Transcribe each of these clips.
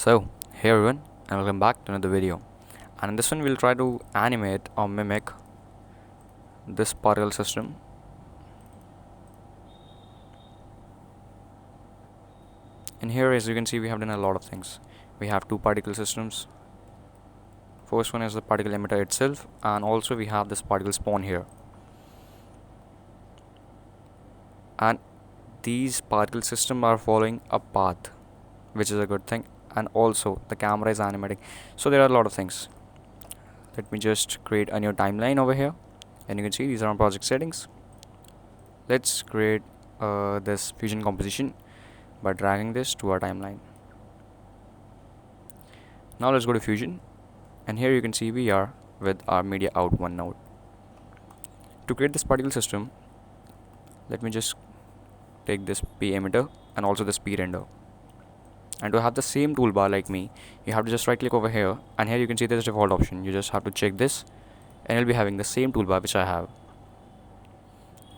So, hey everyone, and welcome back to another video. And in this one, we'll try to animate or mimic this particle system. And here, as you can see, we have done a lot of things. We have two particle systems. First one is the particle emitter itself, and also we have this particle spawn here. And these particle systems are following a path, which is a good thing. And also, the camera is animating. So there are a lot of things. Let me just create a new timeline over here, and you can see these are our project settings. Let's create this fusion composition by dragging this to our timeline. Now let's go to fusion, and here you can see we are with our media out one node. To create this particle system, let me just take this P emitter and also this P render. And to have the same toolbar like me, you have to just right click over here, and here you can see this default option. You just have to check this, and you'll be having the same toolbar which I have.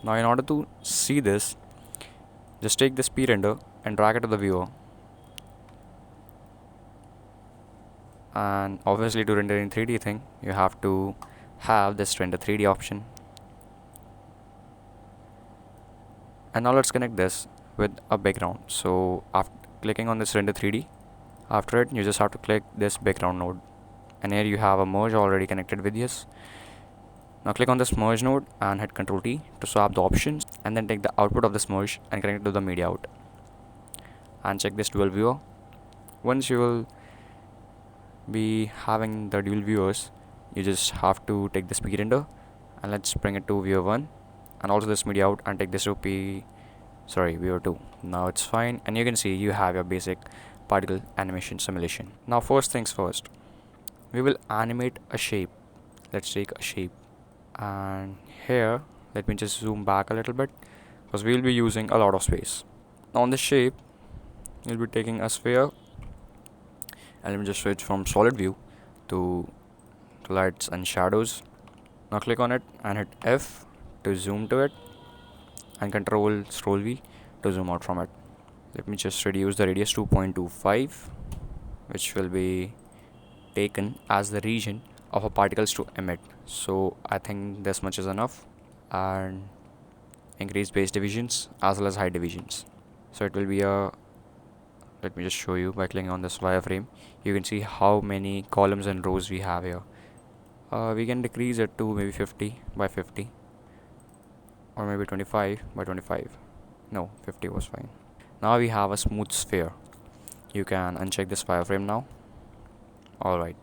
Now in order to see this, just take this P render and drag it to the viewer. And obviously to render in 3D thing, you have to have this render 3D option. And now let's connect this with a background. So after clicking on this render 3D, after it you just have to click this background node, and here you have a merge already connected with this. Now click on this merge node and hit Ctrl T to swap the options, and then take the output of this merge and connect it to the media out, and check this dual viewer. Once you will be having the dual viewers, you just have to take this P render and let's bring it to viewer 1, and also this media out, and take this to viewer 2. Now it's fine, and you can see you have your basic particle animation simulation. Now first things first, we will animate a shape. Let's take a shape, and here let me just zoom back a little bit because we will be using a lot of space. Now on this shape, you'll be taking a sphere, and let me just switch from solid view to lights and shadows. Now click on it and hit F to zoom to it, and Control Scroll V to zoom out from it. Let me just reduce the radius to 0.25, which will be taken as the region of a particles to emit. So I think this much is enough, and increase base divisions as well as height divisions. So it will be a, let me just show you by clicking on this wireframe. You can see how many columns and rows we have here. We can decrease it to maybe 50 by 50, or maybe 25 by 25. No, 50 was fine. Now we have a smooth sphere. You can uncheck this wireframe now. Alright,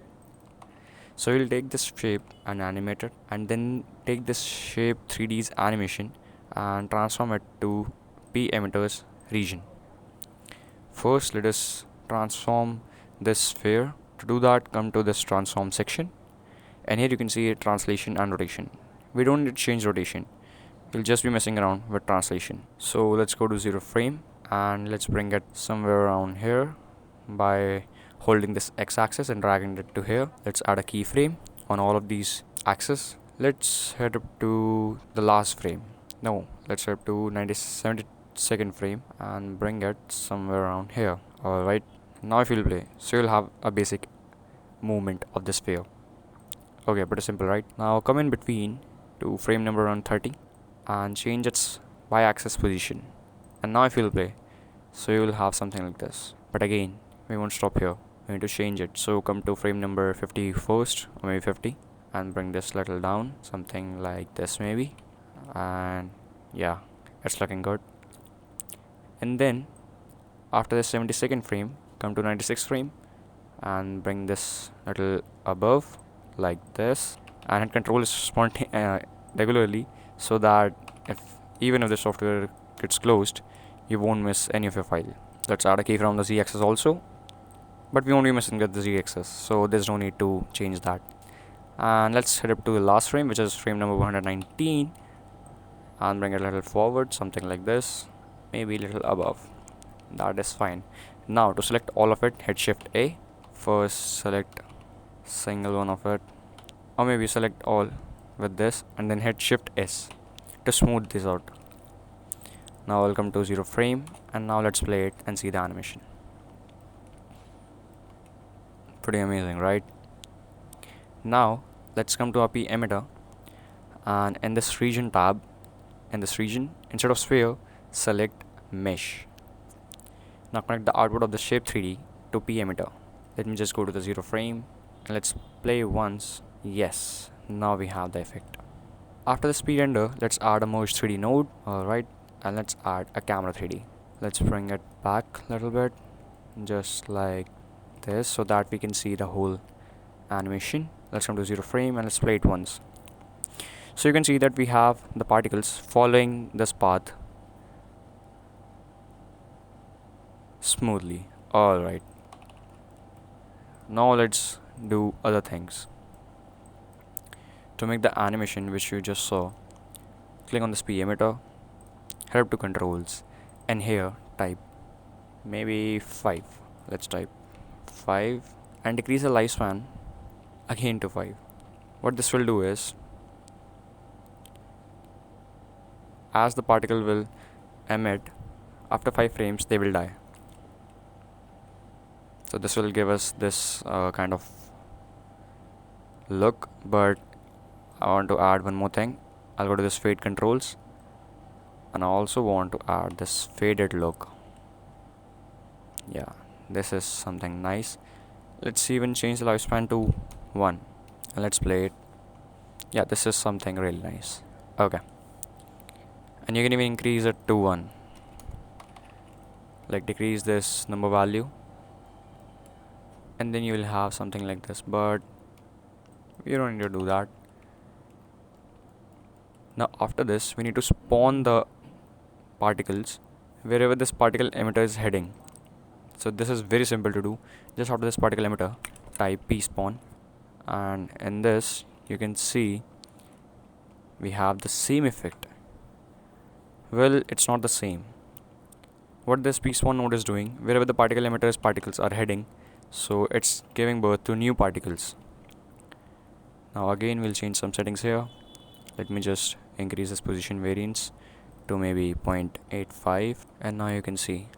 so we'll take this shape and animate it, and then take this shape 3D's animation and transform it to P emitters region. First let us transform this sphere. To do that, come to this transform section, and here you can see translation and rotation. We don't need to change rotation, we'll just be messing around with translation. So let's go to 0 frame, and let's bring it somewhere around here by holding this x-axis and dragging it to here. Let's add a keyframe on all of these axes. Let's head up to the last frame. No, let's head up to 72nd frame and bring it somewhere around here. Alright, now if you'll play, so you'll have a basic movement of the sphere. Okay, pretty simple, right? Now come in between to frame number around 30 and change its y-axis position. And now if you'll play, so you will have something like this. But again, we won't stop here, we need to change it. So come to frame number 50 first, or maybe 50, and bring this little down, something like this maybe. And yeah, it's looking good. And then after the 72nd frame, come to 96th frame and bring this little above like this, and hit control regularly, so that even if the software gets closed, you won't miss any of your file. Let's add a key from the z-axis also, but we won't be messing with the z-axis, so there's no need to change that. And let's head up to the last frame, which is frame number 119, and bring it a little forward, something like this, maybe a little above. That is fine. Now to select all of it, hit Shift A. First select single one of it, or maybe select all with this, and then hit Shift S to smooth this out. Now welcome to 0 frame, and now let's play it and see the animation. Pretty amazing, right? Now let's come to our emitter, and in this region tab, in this region, instead of sphere, select mesh. Now connect the output of the shape 3D to pemitter. Let me just go to the 0 frame and let's play once. Yes, now we have the effect. After the speed render, let's add a merge 3D node. Alright, and let's add a camera 3D. Let's bring it back a little bit, just like this, so that we can see the whole animation. Let's come to 0 frame and let's play it once. So you can see that we have the particles following this path smoothly. Alright, now let's do other things. To make the animation which you just saw, click on this emitter, head up to controls, and here type maybe 5. Let's type 5 and decrease the lifespan again to 5. What this will do is, as the particle will emit, after 5 frames they will die. So this will give us this kind of look, but I want to add one more thing. I'll go to this fade controls, and I also want to add this faded look. Yeah, this is something nice. Let's even change the lifespan to 1 and let's play it. Yeah, this is something really nice. Okay, and you can even increase it to 1, like decrease this number value, and then you will have something like this, but you don't need to do that. Now after this, we need to spawn the particles wherever this particle emitter is heading. So this is very simple to do. Just after this particle emitter, type pSpawn, and in this you can see we have the same effect. Well, it's not the same. What this pSpawn node is doing, wherever the particle emitter's particles are heading, so it's giving birth to new particles. Now again we'll change some settings here. Let me just increase this position variance to maybe 0.85, and now you can see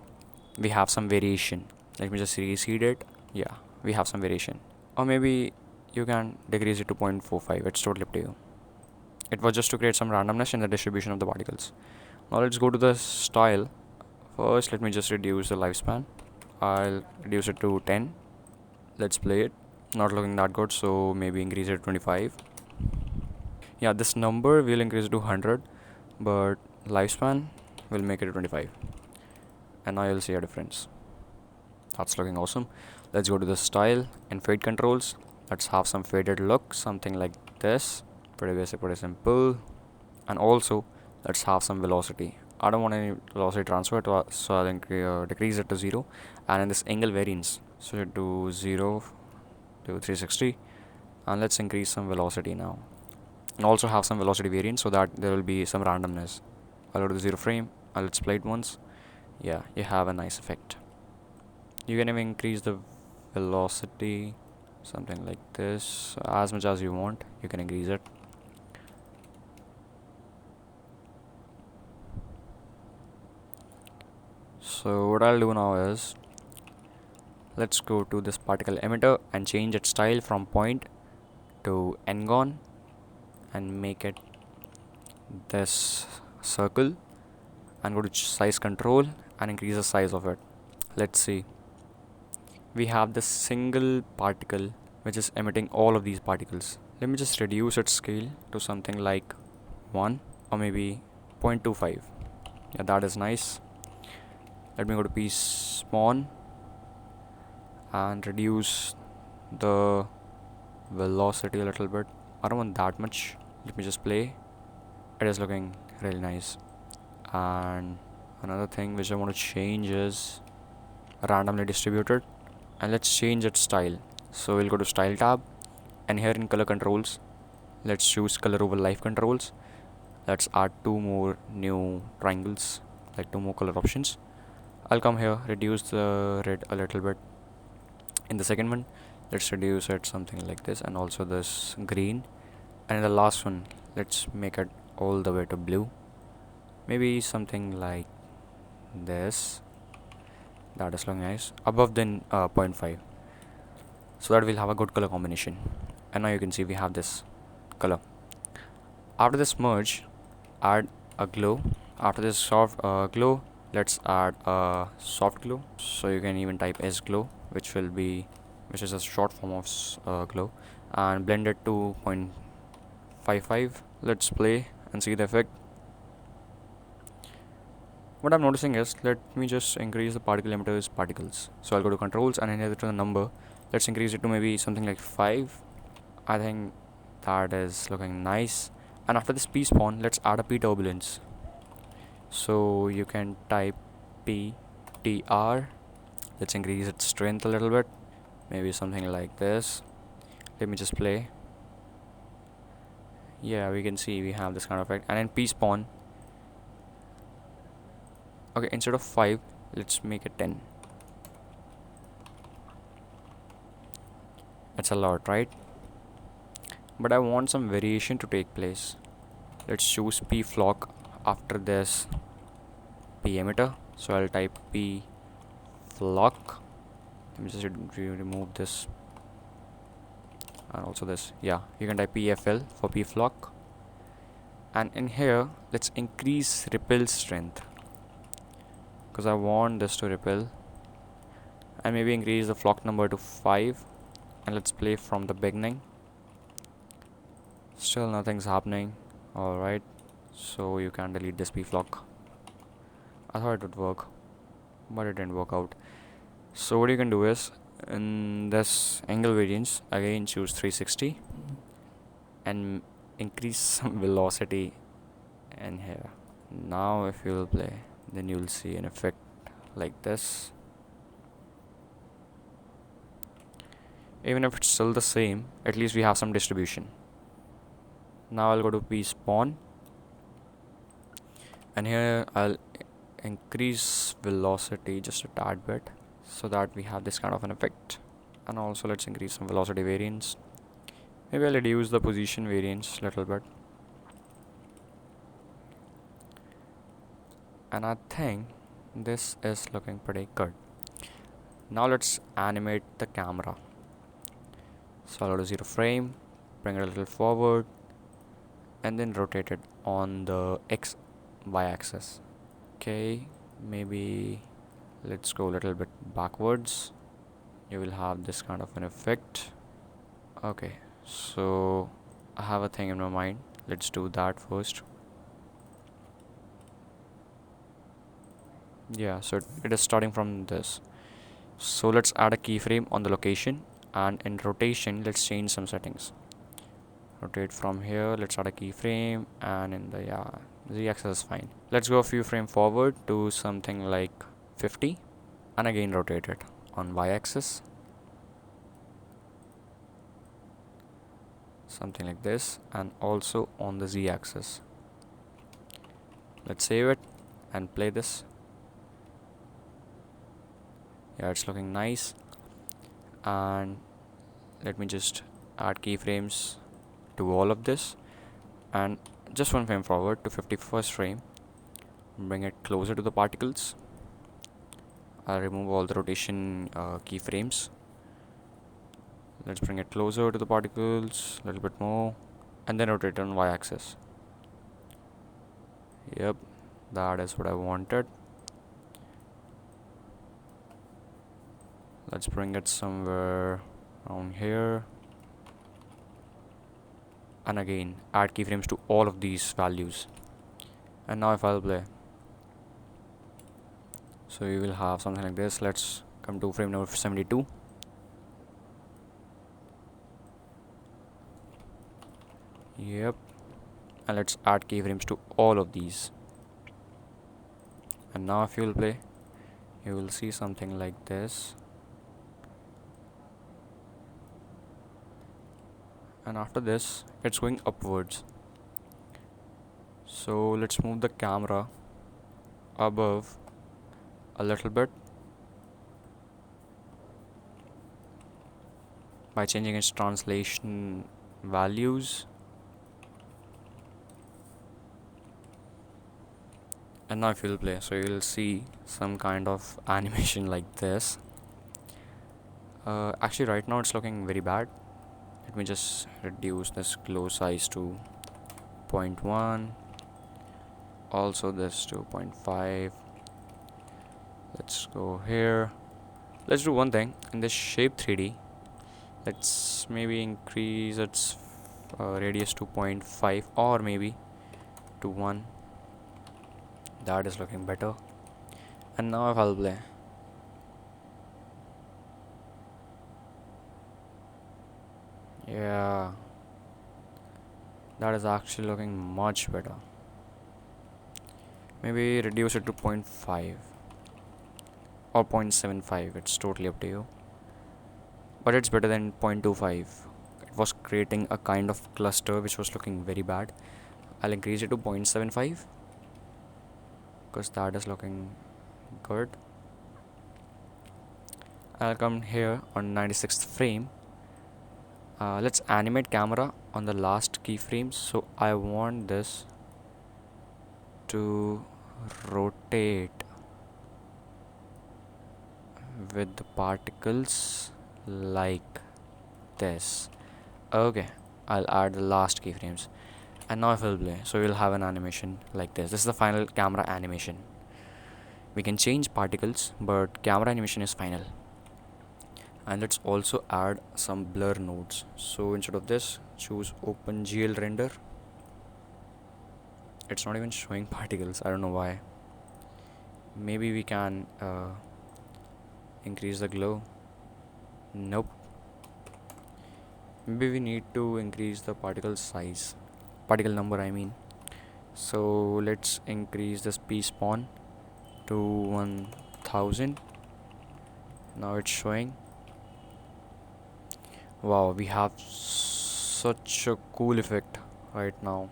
we have some variation. Let me just reseed it. Yeah, we have some variation. Or maybe you can decrease it to 0.45. It's totally up to you. It was just to create some randomness in the distribution of the particles. Now let's go to the style. First, let me just reduce the lifespan. I'll reduce it to 10. Let's play it. Not looking that good, so maybe increase it to 25. Yeah, this number will increase it to 100, but lifespan will make it to 25. And now you'll see a difference. That's looking awesome. Let's go to the style and fade controls. Let's have some faded look, something like this. Pretty basic, pretty simple. And also let's have some velocity. I don't want any velocity transfer, so I'll decrease it to 0. And in this angle variance, so to 0 to 360, and let's increase some velocity now, and also have some velocity variance so that there will be some randomness. I'll go to the 0 frame and let's play it once. Yeah, you have a nice effect. You can even increase the velocity, something like this, as much as you want. You can increase it. So what I'll do now is, let's go to this particle emitter and change its style from point to n-gon and make it this circle, and go to size control and increase the size of it. Let's see, we have this single particle which is emitting all of these particles. Let me just reduce its scale to something like 1 or maybe 0.25. Yeah, that is nice. Let me go to pSpawn and reduce the velocity a little bit. I don't want that much. Let me just play. It is looking really nice. And another thing which I want to change is randomly distributed, and let's change its style. So we'll go to style tab, and here in color controls, let's choose color over life controls. Let's add 2 more new triangles, like 2 more color options. I'll come here, reduce the red a little bit. In the second one, let's reduce it something like this, and also this green. And in the last one, let's make it all the way to blue. Maybe something like this. That is looking nice. Above then 0.5. so that we'll have a good color combination. And now you can see we have this color. After this merge, add a glow. After this soft glow, let's add a soft glow. So you can even type S glow, which is a short form of glow, and blend it to 0.55. Let's play and see the effect. What I'm noticing is, let me just increase the particle emitter's particles. So I'll go to controls and here to the number. Let's increase it to maybe something like 5. I think that is looking nice. And after this pSpawn, let's add a p turbulence. So you can type PTR. Let's increase its strength a little bit, maybe something like this. Let me just play. Yeah, we can see we have this kind of effect. And in pSpawn, okay, instead of 5, let's make it 10. It's a lot, right? But I want some variation to take place. Let's choose pFlock after this pEmitter. So I'll type pFlock. Let me just remove this and also this. Yeah, you can type pFL for pFlock. And in here, let's increase repel strength, because I want this to repel, and maybe increase the flock number to 5. And let's play from the beginning. Still nothing's happening. Alright, so you can delete this pFlock. I thought it would work, but it didn't work out. So what you can do is, in this angle variance, again choose 360 and increase some velocity in here. Now if you will play, then you will see an effect like this. Even if it's still the same, at least we have some distribution. Now I'll go to pSpawn, and here I'll increase velocity just a tad bit, so that we have this kind of an effect. And also let's increase some velocity variance. Maybe I'll reduce the position variance a little bit. And I think this is looking pretty good. Now let's animate the camera. So I'll go to 0 frame, bring it a little forward, and then rotate it on the y axis. Okay, maybe let's go a little bit backwards. You will have this kind of an effect. Okay, so I have a thing in my mind. Let's do that first. Yeah, so it is starting from this. So let's add a keyframe on the location, and in rotation let's change some settings. Rotate from here, let's add a keyframe, and in the z-axis is fine. Let's go a few frames forward to something like 50, and again rotate it on y-axis, something like this, and also on the z-axis. Let's save it and play this. Yeah, it's looking nice. And let me just add keyframes to all of this, and just one frame forward to 51st frame, bring it closer to the particles. I'll remove all the rotation keyframes. Let's bring it closer to the particles, a little bit more, and then rotate on y-axis. Yep, that is what I wanted. Let's bring it somewhere around here, and again add keyframes to all of these values. And now if I'll play, so you will have something like this. Let's come to frame number 72. Yep, and let's add keyframes to all of these. And now if you will play, you will see something like this. And after this, it's going upwards. So let's move the camera above a little bit by changing its translation values. And now if you'll play, so you'll see some kind of animation like this. Actually right now it's looking very bad. Let me just reduce this glow size to 0.1, also this to 0.5. Let's go here. Let's do one thing in this shape 3D. Let's maybe increase its radius to 0.5 or maybe to 1. That is looking better. And now if I'll play, yeah, that is actually looking much better. Maybe reduce it to 0.5 or 0.75, it's totally up to you, but it's better than 0.25. It was creating a kind of cluster which was looking very bad. I'll increase it to 0.75 because that is looking good. I'll come here on 96th frame. Let's animate camera on the last keyframe. So I want this to rotate with the particles like this. Okay, I'll add the last keyframes. And now if we'll play, so we'll have an animation like this. This is the final camera animation. We can change particles, but camera animation is final. And let's also add some blur nodes. So instead of this, choose OpenGL render. It's not even showing particles, I don't know why. Maybe we can increase the glow. Nope. Maybe we need to increase the particle size, particle number I mean. So let's increase this pSpawn to 1000. Now it's showing. Wow, we have such a cool effect right now.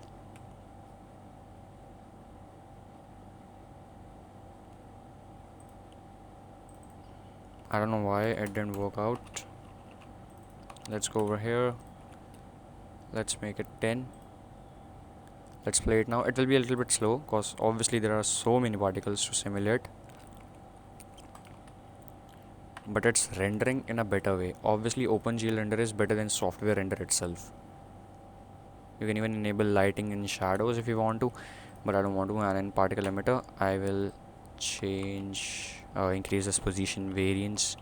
I don't know why it didn't work out. Let's go over here. Let's make it 10. Let's play it now. It will be a little bit slow because obviously there are so many particles to simulate. But it's rendering in a better way. Obviously OpenGL render is better than software render itself. You can even enable lighting and shadows if you want to, but I don't want to. And in particle emitter I will increase this position variance,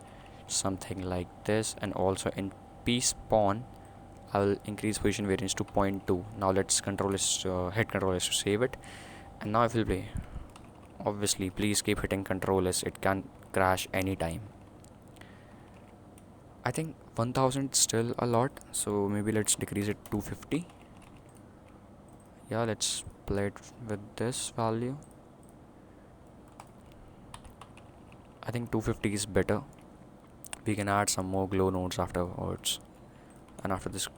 something like this. And also in pSpawn I will increase position variance to 0.2. Now let's hit Control S to save it. And now if we play, obviously please keep hitting Control S, it can crash anytime. I think 1000 still a lot, so maybe let's decrease it to 50. Yeah, let's play it with this value. I think 250 is better. We can add some more glow nodes afterwards. And after this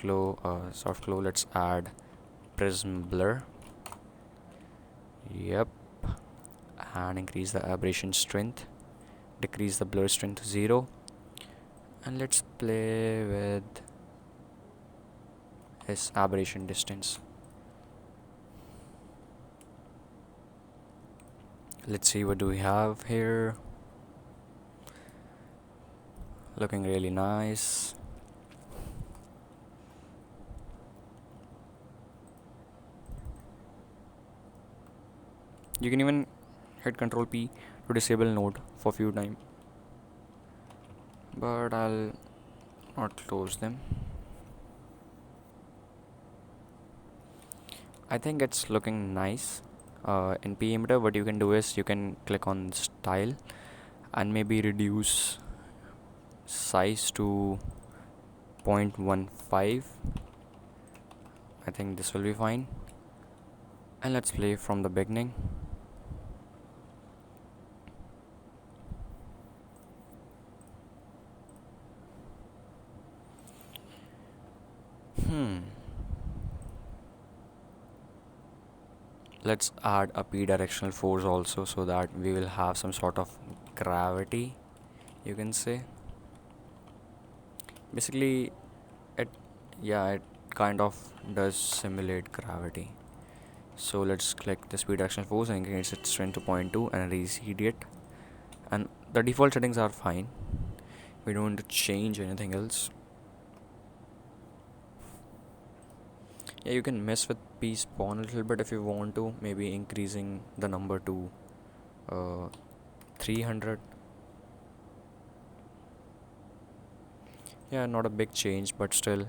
soft glow, let's add prism blur. Yep. And increase the aberration strength, decrease the blur strength to 0. And let's play with his aberration distance. Let's see what do we have here. Looking really nice. You can even hit Control P to disable node for few time, but I'll not close them. I think it's looking nice. In pEmitter what you can do is you can click on style and maybe reduce size to 0.15. I think this will be fine. And let's play from the beginning. Let's add a p-directional force also, so that we will have some sort of gravity, you can say. Basically it kind of does simulate gravity. So let's click this p-directional force and increase its strength to 0.2 and reseed it. And the default settings are fine. We don't want to change anything else. Yeah, you can mess with pSpawn a little bit if you want to, maybe increasing the number to 300. Yeah, not a big change, but still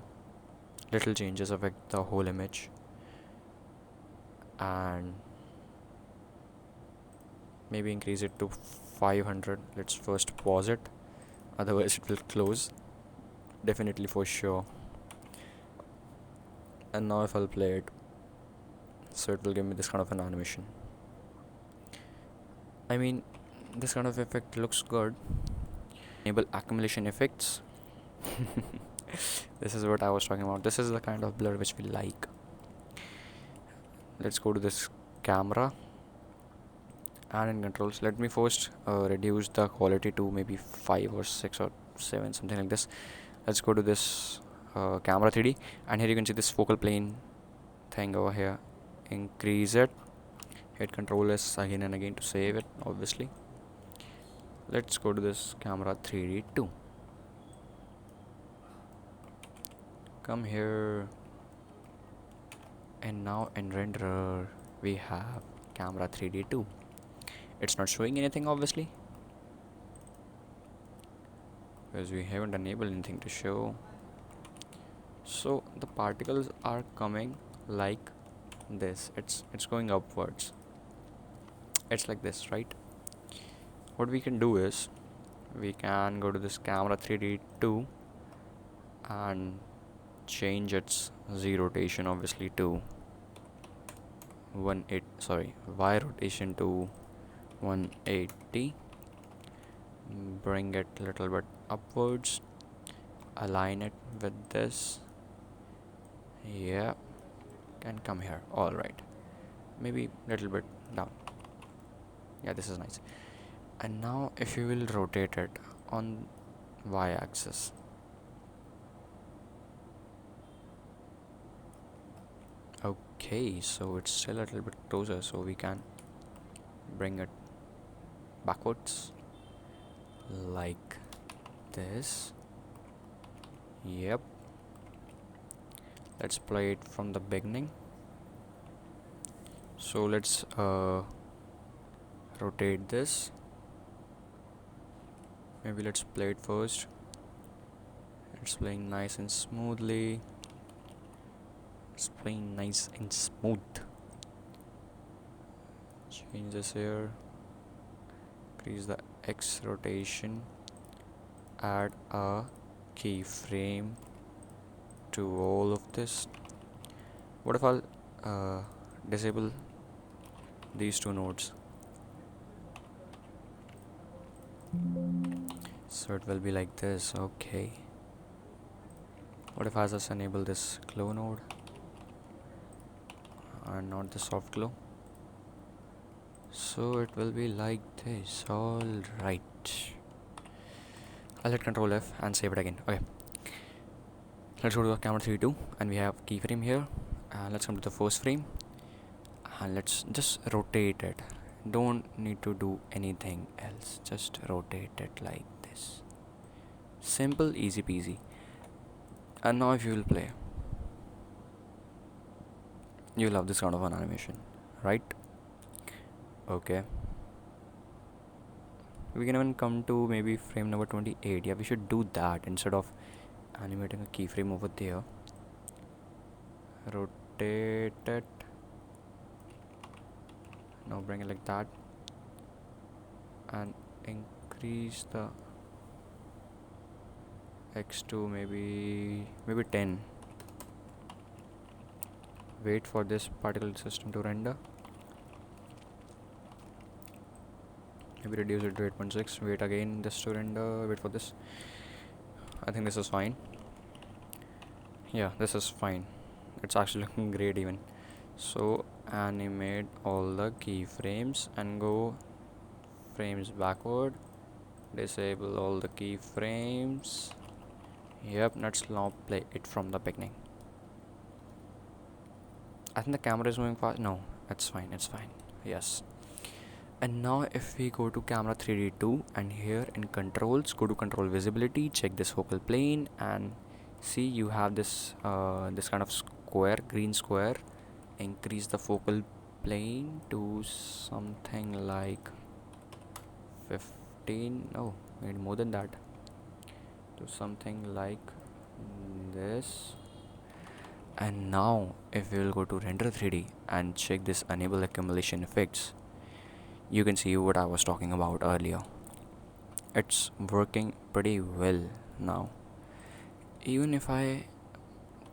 little changes affect the whole image. And maybe increase it to 500. Let's first pause it, otherwise it will close, definitely, for sure. And now if I'll play it, so it will give me this kind of an animation. I mean, this kind of effect looks good. Enable accumulation effects. This is what I was talking about. This is the kind of blur which we like. Let's go to this camera, and in controls, let me first reduce the quality to maybe 5 or 6 or 7, something like this. Let's go to this camera 3D, and here you can see this focal plane thing over here. Increase it, hit Control S again and again to save it, obviously. Let's go to this camera 3D too. Come here, and now in renderer we have camera 3D too. It's not showing anything, obviously, because we haven't enabled anything to show. So the particles are coming like this. It's going upwards. It's like this, right? What we can do is we can go to this camera 3D too and change its Z rotation, obviously, to Y rotation to 180. Bring it a little bit upwards, align it with this. Yeah, can come here. All right, maybe a little bit down. Yeah, this is nice. And now if you will rotate it on y-axis, okay, so it's still a little bit closer, so we can bring it backwards like this. Yep, let's play it from the beginning. So let's rotate this. Maybe let's play it first. It's playing nice and smoothly. It's playing nice and smooth. Change this here. Increase the X rotation. Add a keyframe to all of this. What if I'll disable these two nodes? So it will be like this. Okay. What if I just enable this glow node and not the soft glow? So it will be like this. All right. I'll hit Control F and save it again. Okay. Let's go to the camera 3.2 and we have keyframe here. Let's come to the first frame and let's just rotate it. Don't need to do anything else. Just rotate it like this. Simple, easy peasy. And now if you will play, you love this kind of an animation, right? Okay. We can even come to maybe frame number 28. Yeah, we should do that instead of animating a keyframe over there. Rotate it. Now bring it like that and increase the X to maybe 10. Wait for this particle system to render. Maybe reduce it to 8.6. Wait again this to render. Wait for this. I think this is fine. Yeah, this is fine. It's actually looking great even. So animate all the keyframes and go frames backward. Disable all the keyframes. Yep, let's now play it from the beginning. I think the camera is moving fast. No, it's fine. Yes. And now if we go to camera 3D2 and here in controls, go to control visibility, check this focal plane, and see you have this kind of square, green square. Increase the focal plane to something like 15, no, maybe more than that, to something like this. And now if we will go to render 3D and check this enable accumulation effects, you can see what I was talking about earlier. It's working pretty well now. Even if I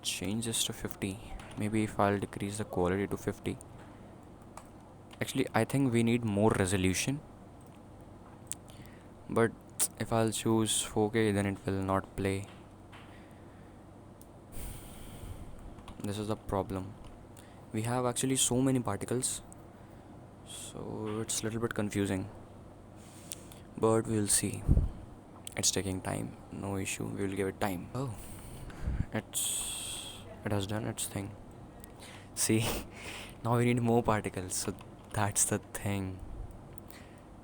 change this to 50, maybe if I'll decrease the quality to 50, actually I think we need more resolution, but if I'll choose 4K then it will not play. This is the problem. We have actually so many particles, so it's a little bit confusing, but we'll see. It's taking time, no issue, we will give it time. Oh, it has done its thing. See, now we need more particles, so that's the thing.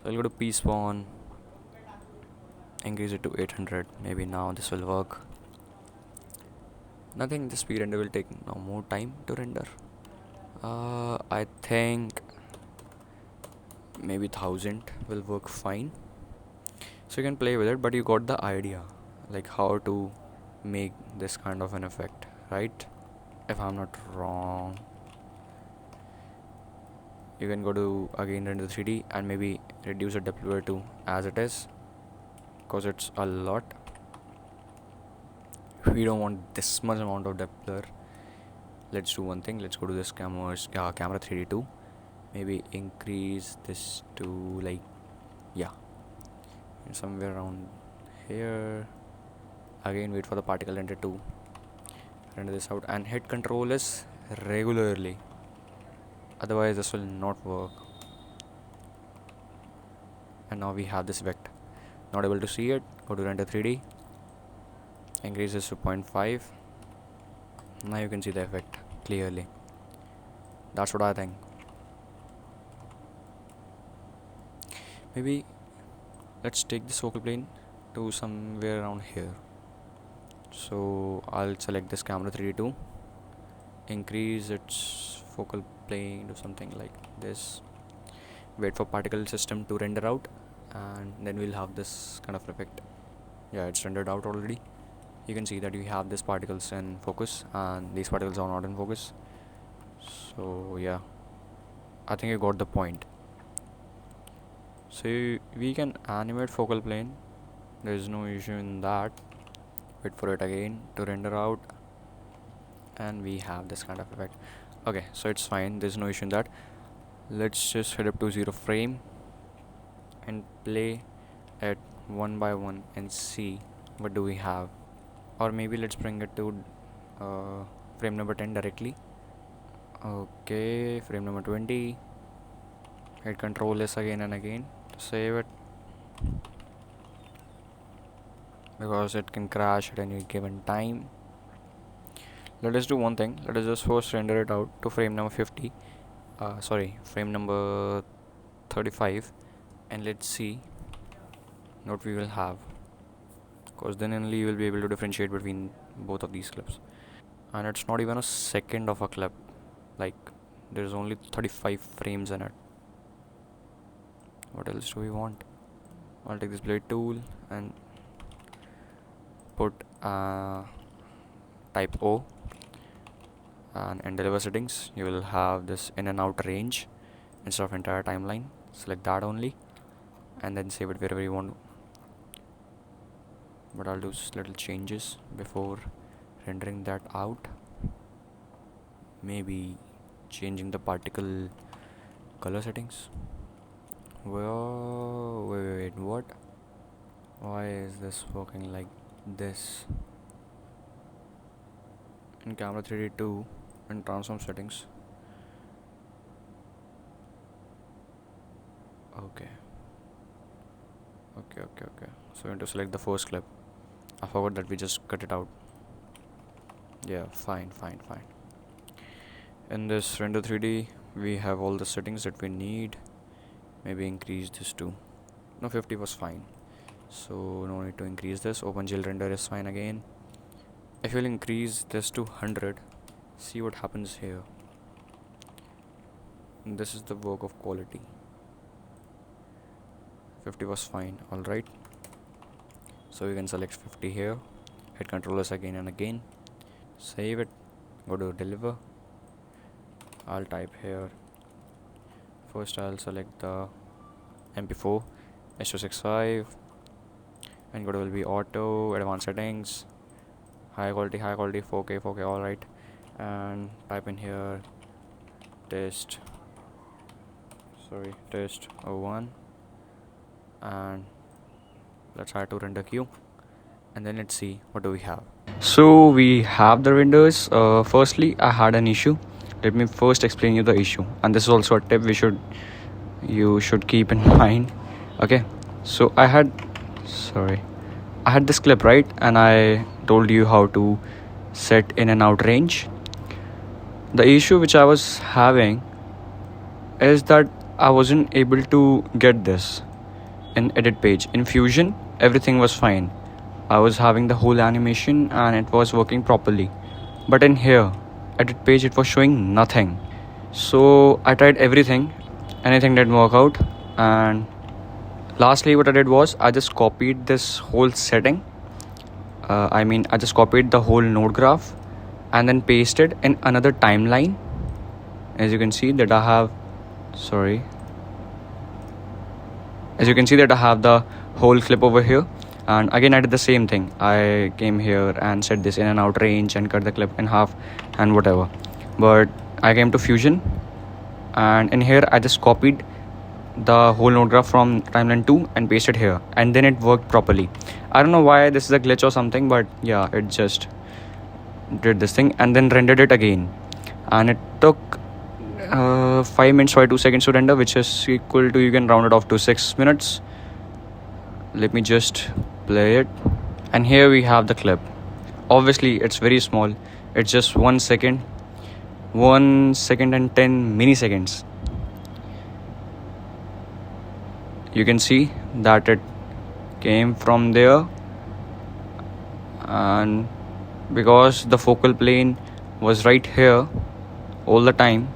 So I'll go to pSpawn, increase it to 800. Maybe now this will work. Nothing, the speed render will take now more time to render. I think maybe 1000 will work fine. So you can play with it, but you got the idea, like how to make this kind of an effect, right? If I'm not wrong. You can go to again render 3D and maybe reduce the depth blur to as it is, because it's a lot. We don't want this much amount of depth blur. Let's do one thing, let's go to this camera 3D2, maybe increase this to like, yeah, somewhere around here. Again wait for the particle render to render this out and hit control S regularly, otherwise this will not work. And now we have this vector, not able to see it. Go to render 3D, increase this to 0.5. Now you can see the effect clearly. That's what I think. Maybe let's take this focal plane to somewhere around here. So I'll select this camera 3D2, increase its focal plane to something like this, wait for particle system to render out, and then we'll have this kind of effect. Yeah, it's rendered out already. You can see that we have these particles in focus and these particles are not in focus. So yeah, I think you got the point. So we can animate focal plane, there is no issue in that. Wait for it again to render out and we have this kind of effect. Okay, so it's fine, there's no issue in that. Let's just head up to 0 frame and play it one by one and see what do we have. Or maybe let's bring it to frame number 10 directly. Okay, frame number 20. Hit control S again and again to save it, because it can crash at any given time. Let us do one thing, let us just first render it out to frame number 50, frame number 35, and let's see what we will have, because then only you will be able to differentiate between both of these clips. And it's not even a second of a clip, like there's only 35 frames in it. What else do we want? I'll take this blade tool and put type O, and in deliver settings you will have this in and out range instead of entire timeline. Select that only and then save it wherever you want. But I'll do little changes before rendering that out. Maybe changing the particle color settings. Whoa, wait, what? Why is this working like this? In camera 3D2 in transform settings. Okay. So we have to select the first clip. I forgot that we just cut it out. Yeah, fine. In this render 3D we have all the settings that we need. Maybe increase this to, no, 50 was fine, so no need to increase this. OpenGL render is fine again. If you'll increase this to 100, see what happens here. This is the work of quality. 50 was fine, alright. So you can select 50 here, hit Ctrl S again and again, save it, go to deliver. I'll type here, first I'll select the MP4 H265 and go to will be auto, advanced settings, high quality, 4K, alright, and type in here test 01 and let's add to render queue, and then let's see what do we have. So we have the renders. Firstly, I had an issue. Let me first explain you the issue, and this is also a tip you should keep in mind. Okay, so I had this clip, right, and I told you how to set in and out range. The issue which I was having is that I wasn't able to get this in edit page. In Fusion, everything was fine. I was having the whole animation and it was working properly, but in here edit page it was showing nothing. So I tried anything didn't work out, and lastly what I did was I just copied this whole setting. I just copied the whole node graph and then pasted in another timeline. As you can see that I have the whole clip over here, and again I did the same thing. I came here and set this in and out range and cut the clip in half and whatever, but I came to Fusion and in here I just copied the whole node graph from timeline 2 and pasted here, and then it worked properly. I don't know why this is a glitch or something, but yeah, it just did this thing and then rendered it again, and it took 5 minutes 2 seconds to render, which is equal to, you can round it off to 6 minutes. Let me just play it, and here we have the clip. Obviously it's very small, it's just 1 second and 10 milliseconds. You can see that it came from there, and because the focal plane was right here all the time,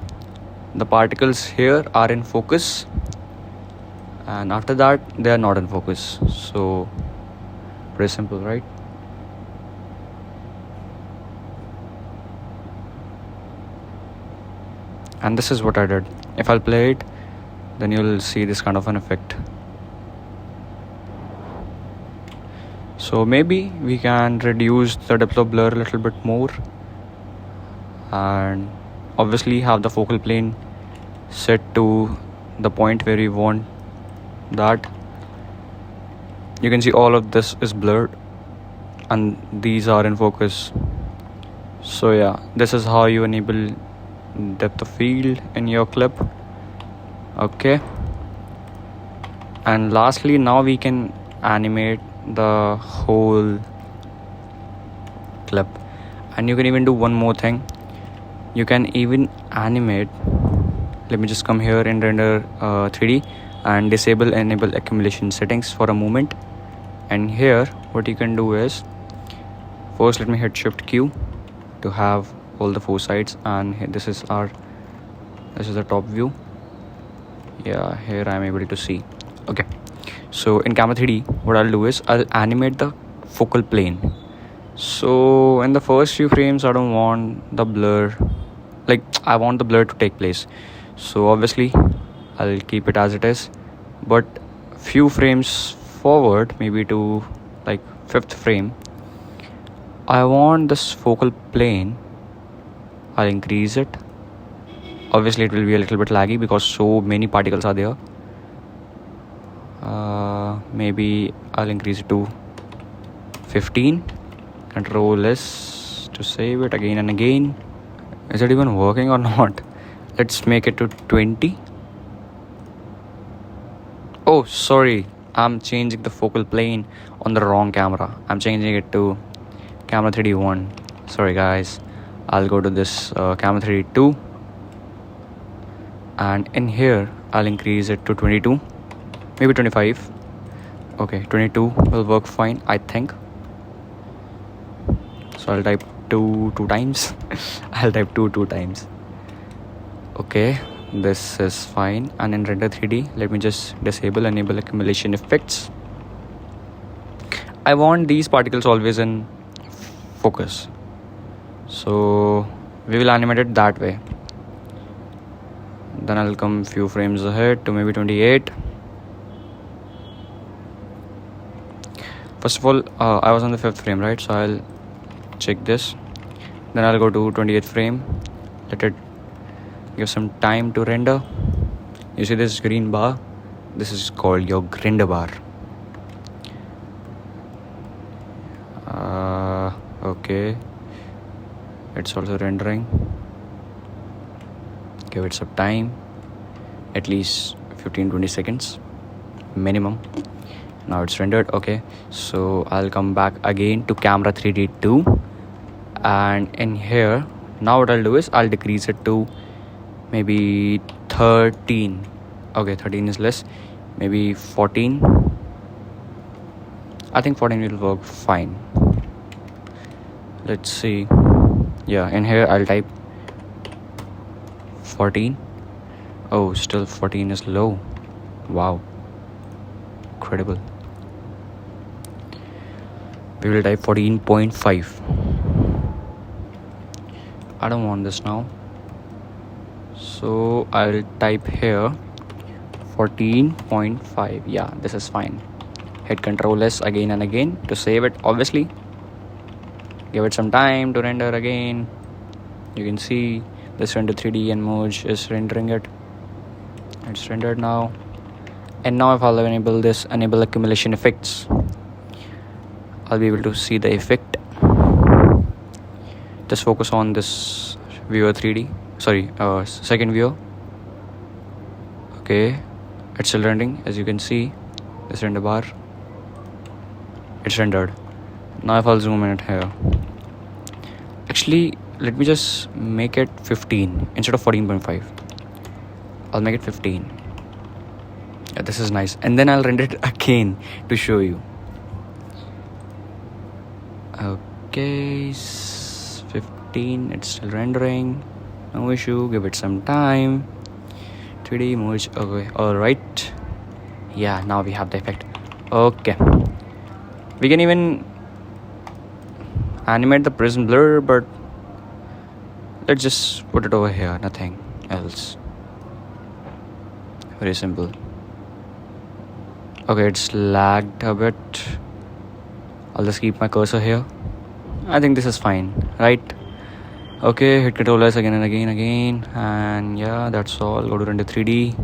the particles here are in focus, and after that they are not in focus. So pretty simple, right? And this is what I did. If I'll play it, then you'll see this kind of an effect. So maybe we can reduce the depth of blur a little bit more, and obviously have the focal plane set to the point where we want that. You can see all of this is blurred and these are in focus. So yeah, this is how you enable depth of field in your clip. Okay, and lastly, now we can animate the whole clip, and you can even do one more thing. You can even animate. Let me just come here in render 3D and enable accumulation settings for a moment. And here what you can do is, first let me hit Shift Q to have all the 4 sides, and this is the top view. Yeah, here I am able to see. Okay, so in camera 3D what I'll do is I'll animate the focal plane. So in the first few frames I don't want the blur, like I want the blur to take place, so obviously I'll keep it as it is, but few frames forward, maybe to like 5th frame, I want this focal plane, I'll increase it. Obviously it will be a little bit laggy because so many particles are there. Maybe I'll increase it to 15. Control S to save it again and again. Is it even working or not? Let's make it to 20. Oh, sorry, I'm changing the focal plane on the wrong camera. I'm changing it to camera 3D 1. Sorry guys, I'll go to this camera 3D 2. and in here I'll increase it to 22, maybe 25. Okay, 22 will work fine, I think. So I'll type 2 times. I'll type 2 times. Okay, this is fine. And in render 3D, let me just disable enable accumulation effects. I want these particles always in focus, so we will animate it that way. Then I'll come few frames ahead to maybe 28. First of all, I was on the 5th frame, right? So I'll check this. Then I'll go to 28th frame. Let it give some time to render. You see this green bar? This is called your render bar. Okay, it's also rendering. Give it some time, at least 15-20 seconds minimum. Now it's rendered. Okay, so I'll come back again to camera 3D 2, and in here now what I'll do is I'll decrease it to maybe 13. Okay, 13 is less, maybe 14. I think 14 will work fine. Let's see. Yeah, in here I'll type 14. Oh, still 14 is low. Wow, incredible. We will type 14.5. I don't want this now, so I'll type here 14.5. Yeah, this is fine. Hit Ctrl S again and again to save it, obviously. Give it some time to render again. You can see this render 3D and merge is rendering it. It's rendered now. And now if I'll enable this enable accumulation effects, I'll be able to see the effect. Just focus on this viewer 3D, sorry, second viewer. Okay, it's still rendering. As you can see, this render bar, it's rendered. Now if I'll zoom in it here, actually let me just make it 15 instead of 14.5. I'll make it 15. Yeah, this is nice. And then I'll render it again to show you. Okay, 15, it's still rendering, no issue. Give it some time. 3D merge. Okay, alright. Yeah, now we have the effect. Okay, we can even animate the prism blur, but let's just put it over here, nothing else. Very simple. Okay, it's lagged a bit. I'll just keep my cursor here. I think this is fine, right? Okay, hit Ctrl S again and again, and yeah, that's all. Go to render 3D.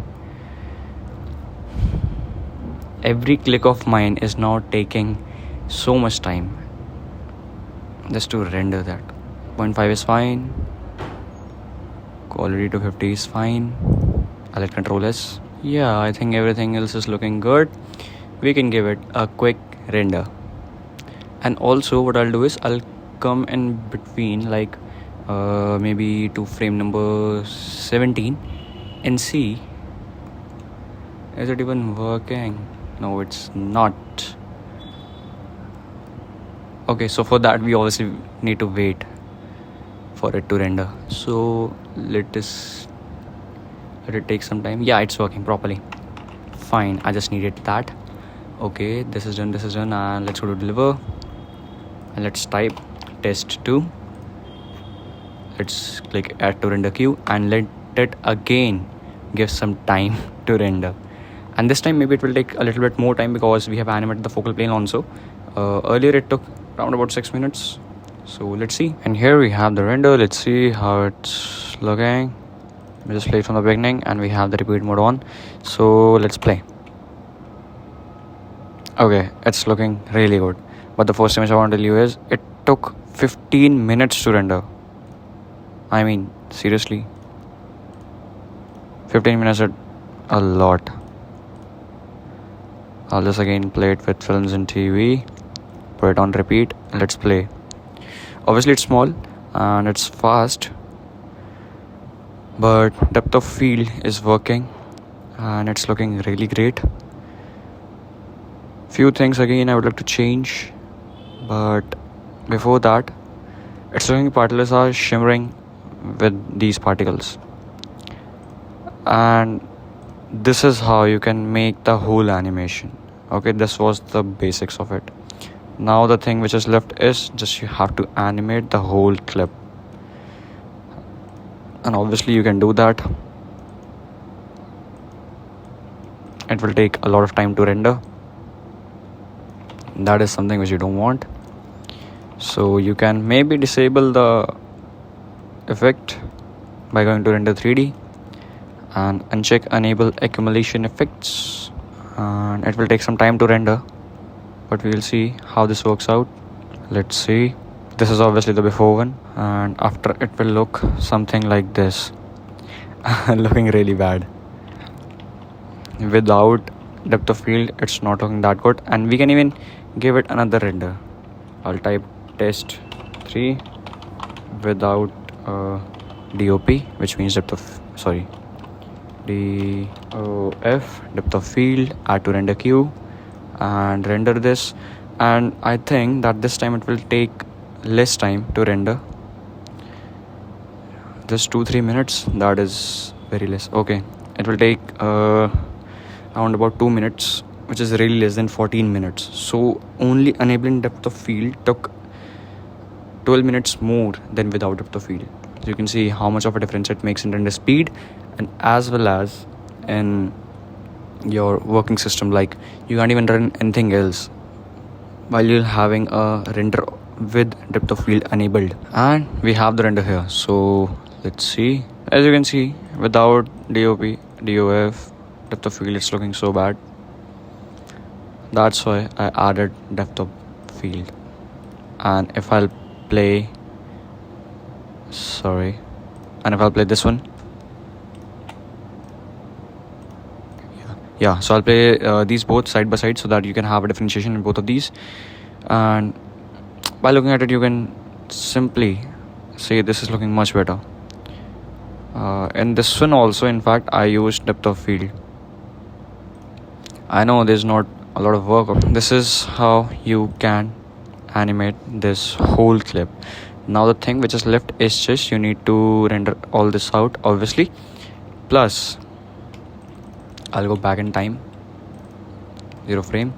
Every click of mine is now taking so much time just to render that. 0.5 is fine. Quality to 50 is fine. I'll hit Ctrl S. Yeah, I think everything else is looking good. We can give it a quick render. And also what I'll do is I'll come in between, like maybe to frame number 17 and see, is it even working? No, it's not. Okay, so for that we obviously need to wait for it to render. So let it take some time. Yeah, it's working properly. Fine, I just needed that. Okay, this is done, and let's go to deliver. And let's type test 2. Let's click add to render queue and let it again give some time to render. And this time maybe it will take a little bit more time because we have animated the focal plane also. Earlier it took around about 6 minutes. So let's see. And here we have the render. Let's see how it's looking. We just play it from the beginning and we have the repeat mode on. So let's play. Okay, it's looking really good. But the first image I want to tell you is it took 15 minutes to render. I mean, seriously. 15 minutes is a lot. I'll just again play it with films and TV. Put it on repeat. Let's play. Obviously it's small and it's fast. but depth of field is working and it's looking really great. Few things again I would like to change, but before that, it's looking particles are shimmering with these particles, and this is how you can make the whole animation. Okay, this was the basics of it. Now the thing which is left is just you have to animate the whole clip, and obviously you can do that. It will take a lot of time to render. That is something which you don't want, so you can maybe disable the effect by going to render 3D and uncheck enable accumulation effects, and it will take some time to render, but we will see how this works out. Let's see. This is obviously the before one, and after it will look something like this. Looking really bad. Without depth of field it's not looking that good, and we can even give it another render. I'll type test 3 without DOP, which means DOF, depth of field, add to render queue, and render this. And I think that this time it will take less time to render, just 2-3 minutes. That is very less. Okay, it will take around about 2 minutes, which is really less than 14 minutes. So only enabling depth of field took 12 minutes more than without depth of field. So you can see how much of a difference it makes in render speed, and as well as in your working system. Like you can't even run anything else while you're having a render with depth of field enabled. And we have the render here, so let's see. As you can see, without DOP, DOF, depth of field, it's looking so bad. That's why I added depth of field. And if I'll play this one, so I'll play these both side by side so that you can have a differentiation in both of these. And by looking at it, you can simply say this is looking much better. In this one also, in fact, I used depth of field. I know there's not a lot of work. This is how you can animate this whole clip. Now the thing which is left is just you need to render all this out, obviously. Plus I'll go back in time, 0 frame.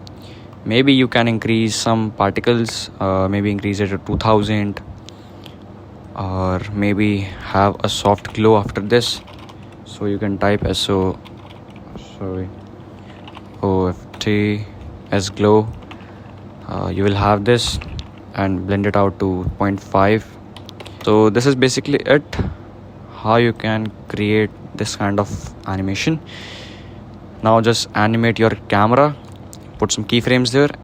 Maybe you can increase some particles, maybe increase it to 2000, or maybe have a soft glow after this. So you can type OFT as glow. You will have this and blend it out to 0.5. So this is basically it, how you can create this kind of animation. Now just animate your camera, put some keyframes there,